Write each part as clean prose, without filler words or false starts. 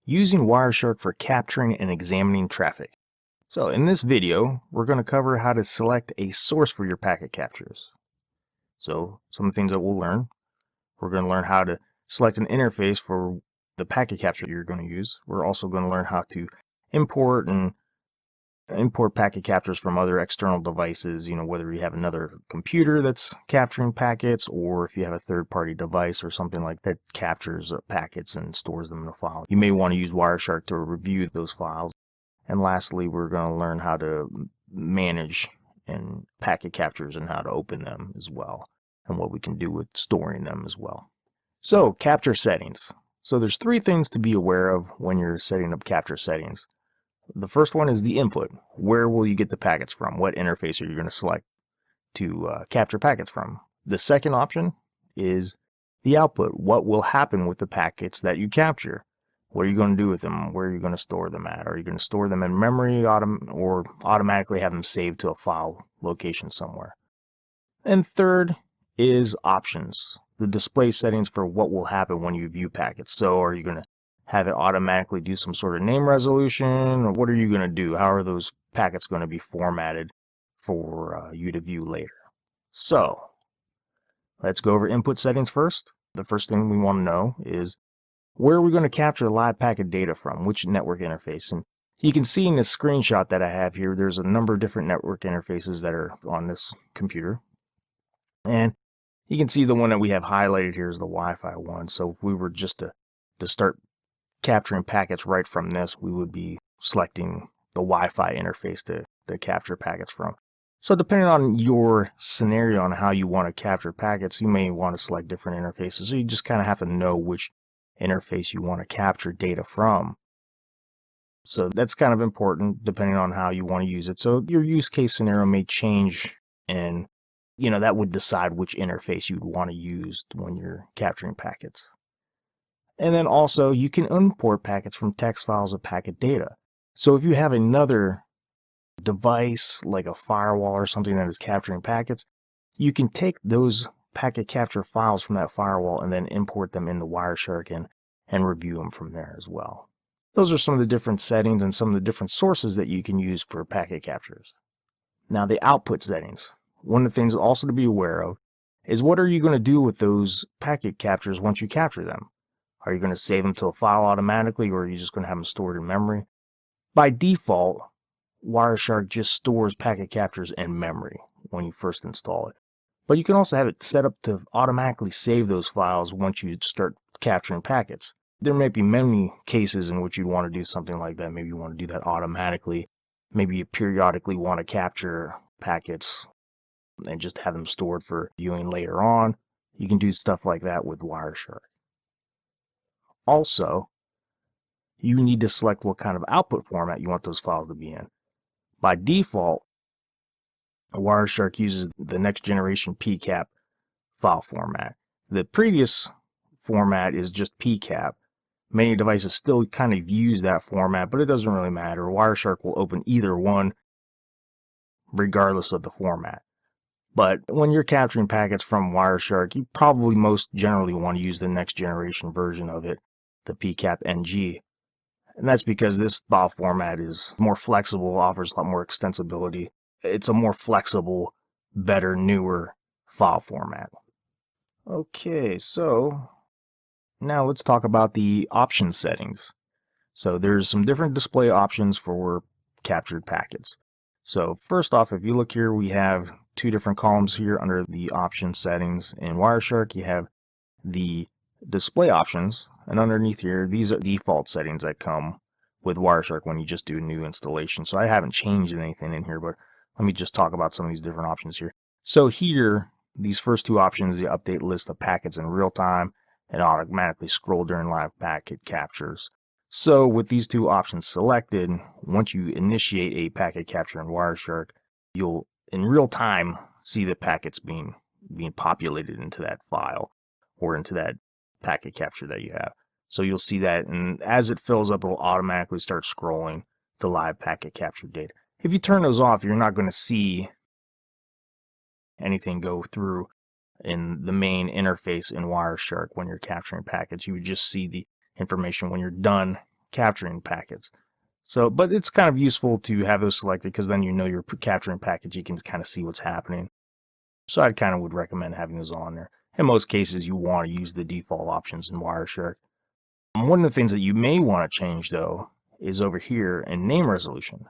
using Wireshark for capturing and examining traffic. So in this video, we're going to cover how to select a source for your packet captures. So some of the things that we'll learn, we're going to learn how to select an interface for the packet capture you're going to use. We're also going to learn how to import packet captures from other external devices, whether you have another computer that's capturing packets or if you have a third-party device or something like that captures packets and stores them in a file. You may want to use Wireshark to review those files. And lastly, we're going to learn how to manage and packet captures and how to open them as well, and what we can do with storing them as well. So, capture settings. So there's three things to be aware of when you're setting up capture settings. The first one is the input. Where will you get the packets from? What interface are you going to select to capture packets from? The second option is the output. What will happen with the packets that you capture? What are you going to do with them? Where are you going to store them at? Are you going to store them in memory or automatically have them saved to a file location somewhere? And third is options. The display settings for what will happen when you view packets. So are you going to have it automatically do some sort of name resolution, or what are you going to do? How are those packets going to be formatted for you to view later? So let's go over input settings first. The first thing we want to know is where are we going to capture live packet data from, which network interface. And you can see in this screenshot that I have here, there's a number of different network interfaces that are on this computer. And you can see the one that we have highlighted here is the Wi-Fi one. So if we were just to start capturing packets right from this, we would be selecting the Wi-Fi interface to capture packets from. So depending on your scenario on how you want to capture packets, you may want to select different interfaces. So you just kind of have to know which interface you want to capture data from. So that's kind of important depending on how you want to use it. So your use case scenario may change, and that would decide which interface you'd want to use when you're capturing packets. And then also, you can import packets from text files of packet data. So if you have another device, like a firewall or something that is capturing packets, you can take those packet capture files from that firewall and then import them into Wireshark and review them from there as well. Those are some of the different settings and some of the different sources that you can use for packet captures. Now, the output settings. One of the things also to be aware of is what are you going to do with those packet captures once you capture them? Are you going to save them to a file automatically, or are you just going to have them stored in memory? By default, Wireshark just stores packet captures in memory when you first install it. But you can also have it set up to automatically save those files once you start capturing packets. There may be many cases in which you want to do something like that. Maybe you want to do that automatically. Maybe you periodically want to capture packets and just have them stored for viewing later on. You can do stuff like that with Wireshark. Also, you need to select what kind of output format you want those files to be in. By default, Wireshark uses the next generation PCAP file format. The previous format is just PCAP. Many devices still kind of use that format, but it doesn't really matter. Wireshark will open either one regardless of the format. But when you're capturing packets from Wireshark, you probably most generally want to use the next generation version of it, the PCAP NG. And that's because this file format is more flexible, offers a lot more extensibility. It's a more flexible, better, newer file format. Okay, so now let's talk about the option settings. So there's some different display options for captured packets. So first off, if you look here, we have two different columns here under the option settings. In Wireshark, you have the display options, and underneath here, these are default settings that come with Wireshark when you just do a new installation. So I haven't changed anything in here, but let me just talk about some of these different options here. So here, these first two options, the update list of packets in real time and automatically scroll during live packet captures. So with these two options selected, once you initiate a packet capture in Wireshark, you'll in real time see the packets being populated into that file or into that packet capture that you have. So you'll see that, and as it fills up, it'll automatically start scrolling the live packet capture data. If you turn those off, you're not going to see anything go through in the main interface in Wireshark when you're capturing packets. You would just see the information when you're done capturing packets. So, but it's kind of useful to have those selected because then you know you're capturing packets. You can kind of see what's happening. So I kind of would recommend having those on there. In most cases, you want to use the default options in Wireshark. One of the things that you may want to change, though, is over here in name resolution.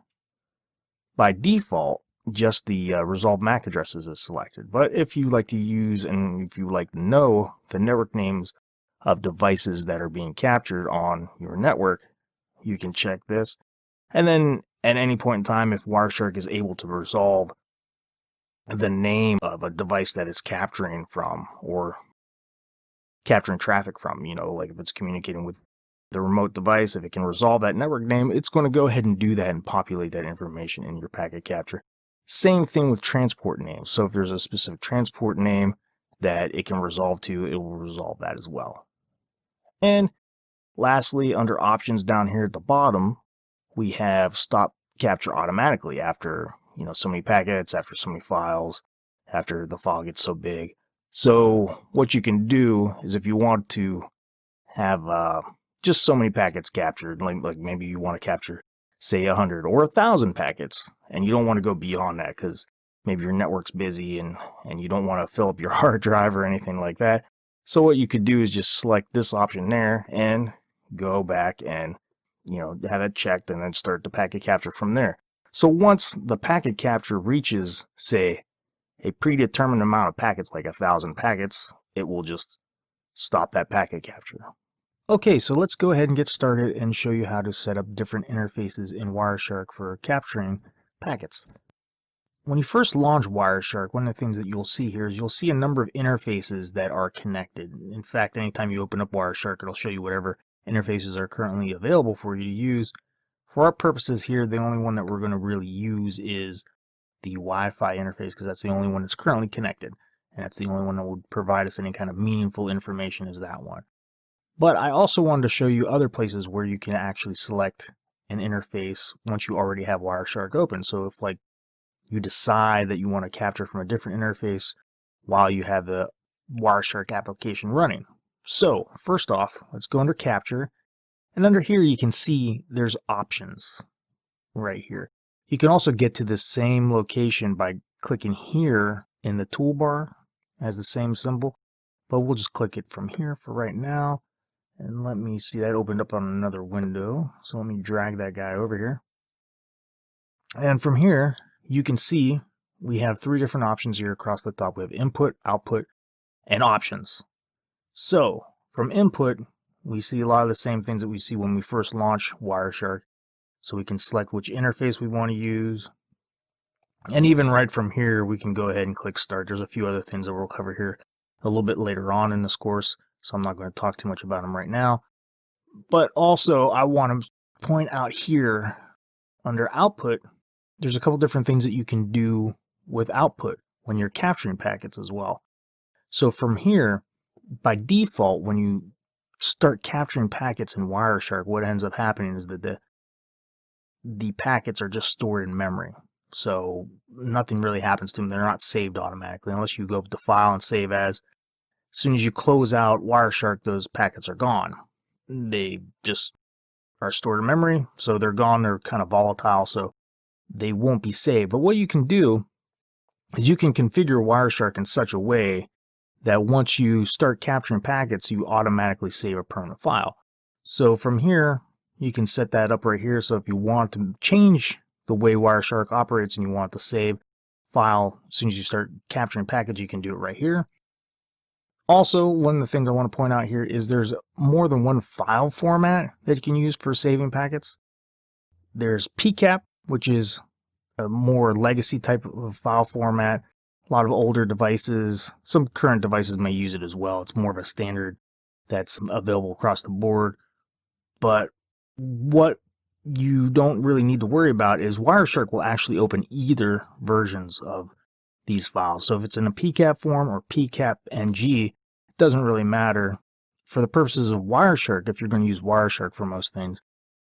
By default, just the resolved MAC addresses is selected. But if you like to use and if you like to know the network names of devices that are being captured on your network, you can check this. And then at any point in time, if Wireshark is able to resolve the name of a device that it's capturing from or capturing traffic from, like if it's communicating with the remote device, if it can resolve that network name, it's going to go ahead and do that and populate that information in your packet capture. Same thing with transport names. So if there's a specific transport name that it can resolve to, it will resolve that as well. And lastly, under options down here at the bottom, we have stop capture automatically after, so many packets, after so many files, after the file gets so big. So what you can do is if you want to have just so many packets captured, like maybe you want to capture, say 100 or 1,000 packets, and you don't want to go beyond that because maybe your network's busy and you don't want to fill up your hard drive or anything like that. So what you could do is just select this option there and go back and have it checked and then start the packet capture from there. So once the packet capture reaches, say, a predetermined amount of packets, like 1,000 packets, it will just stop that packet capture. Okay, so let's go ahead and get started and show you how to set up different interfaces in Wireshark for capturing packets. When you first launch Wireshark, one of the things that you'll see here is you'll see a number of interfaces that are connected. In fact, anytime you open up Wireshark, it'll show you whatever interfaces are currently available for you to use. For our purposes here, the only one that we're going to really use is the Wi-Fi interface because that's the only one that's currently connected. And that's the only one that would provide us any kind of meaningful information is that one. But I also wanted to show you other places where you can actually select an interface once you already have Wireshark open. So if you decide that you want to capture from a different interface while you have the Wireshark application running. So first off, let's go under capture, and under here you can see there's options right here. You can also get to the same location by clicking here in the toolbar as the same symbol, but we'll just click it from here for right now. And let me see, that opened up on another window. So let me drag that guy over here. And from here, you can see we have 3 different options here across the top. We have input, output, and options. So from input, we see a lot of the same things that we see when we first launch Wireshark. So we can select which interface we want to use. And even right from here, we can go ahead and click start. There's a few other things that we'll cover here a little bit later on in this course. So I'm not going to talk too much about them right now. But also, I want to point out here under output, there's a couple different things that you can do with output when you're capturing packets as well. So from here, by default, when you start capturing packets in Wireshark, what ends up happening is that the packets are just stored in memory. So nothing really happens to them. They're not saved automatically unless you go up to File and Save As. As soon as you close out Wireshark, those packets are gone. They just are stored in memory, so they're gone. They're kind of volatile, so they won't be saved. But what you can do is you can configure Wireshark in such a way that once you start capturing packets, you automatically save a permanent file. So from here, you can set that up right here. So if you want to change the way Wireshark operates and you want to save file as soon as you start capturing packets, you can do it right here. Also, one of the things I want to point out here is there's more than one file format that you can use for saving packets. There's PCAP, which is a more legacy type of file format. A lot of older devices, some current devices may use it as well. It's more of a standard that's available across the board. But what you don't really need to worry about is Wireshark will actually open either versions of these files. So if it's in a PCAP form or PCAP NG, it doesn't really matter. For the purposes of Wireshark, if you're going to use Wireshark for most things,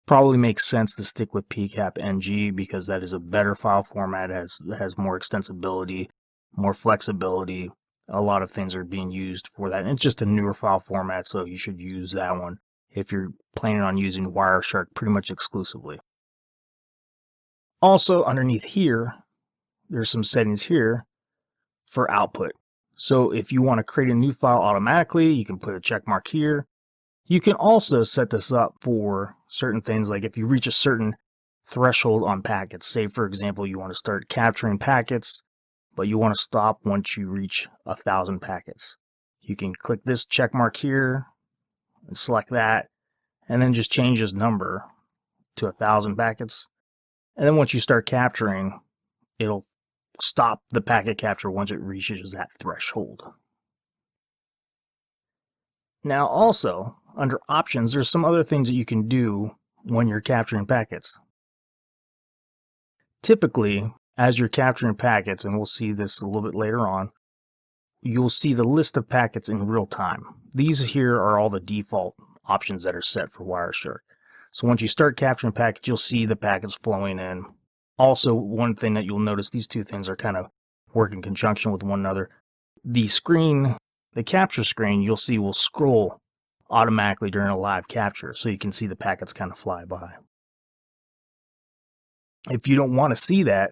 probably makes sense to stick with PCAP NG because that is a better file format, has more extensibility, more flexibility. A lot of things are being used for that. And it's just a newer file format, so you should use that one if you're planning on using Wireshark pretty much exclusively. Also, underneath here, there's some settings here for output. So if you want to create a new file automatically, you can put a check mark here. You can also set this up for certain things, like if you reach a certain threshold on packets. Say, for example, you want to start capturing packets, but you want to stop once you reach 1,000 packets. You can click this check mark here and select that, and then just change this number to 1,000 packets. And then once you start capturing, it'll stop the packet capture once it reaches that threshold. Now also, under options, there's some other things that you can do when you're capturing packets. Typically, as you're capturing packets, and we'll see this a little bit later on, you'll see the list of packets in real time. These here are all the default options that are set for Wireshark. So once you start capturing packets, you'll see the packets flowing in. Also, one thing that you'll notice, these two things are kind of work in conjunction with one another. The screen, the capture screen, you'll see will scroll automatically during a live capture, so you can see the packets kind of fly by. If you don't want to see that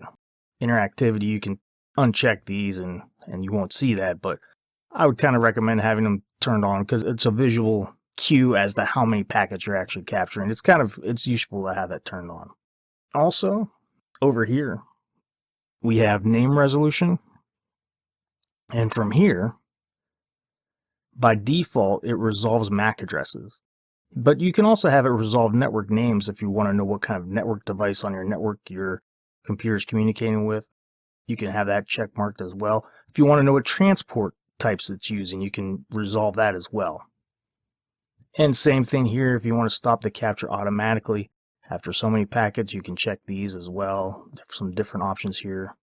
interactivity, you can uncheck these and you won't see that, but I would kind of recommend having them turned on because it's a visual cue as to how many packets you're actually capturing. It's useful to have that turned on. Also, over here, we have name resolution, and from here, by default, it resolves MAC addresses. But you can also have it resolve network names if you want to know what kind of network device on your network your computer is communicating with. You can have that check marked as well. If you want to know what transport types it's using, you can resolve that as well. And same thing here, if you want to stop the capture automatically after so many packets, you can check these as well. There's some different options here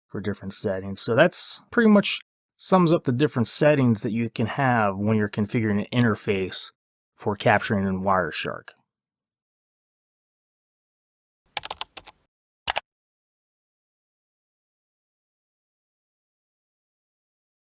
for different settings. So that's pretty much sums up the different settings that you can have when you're configuring an interface for capturing in Wireshark.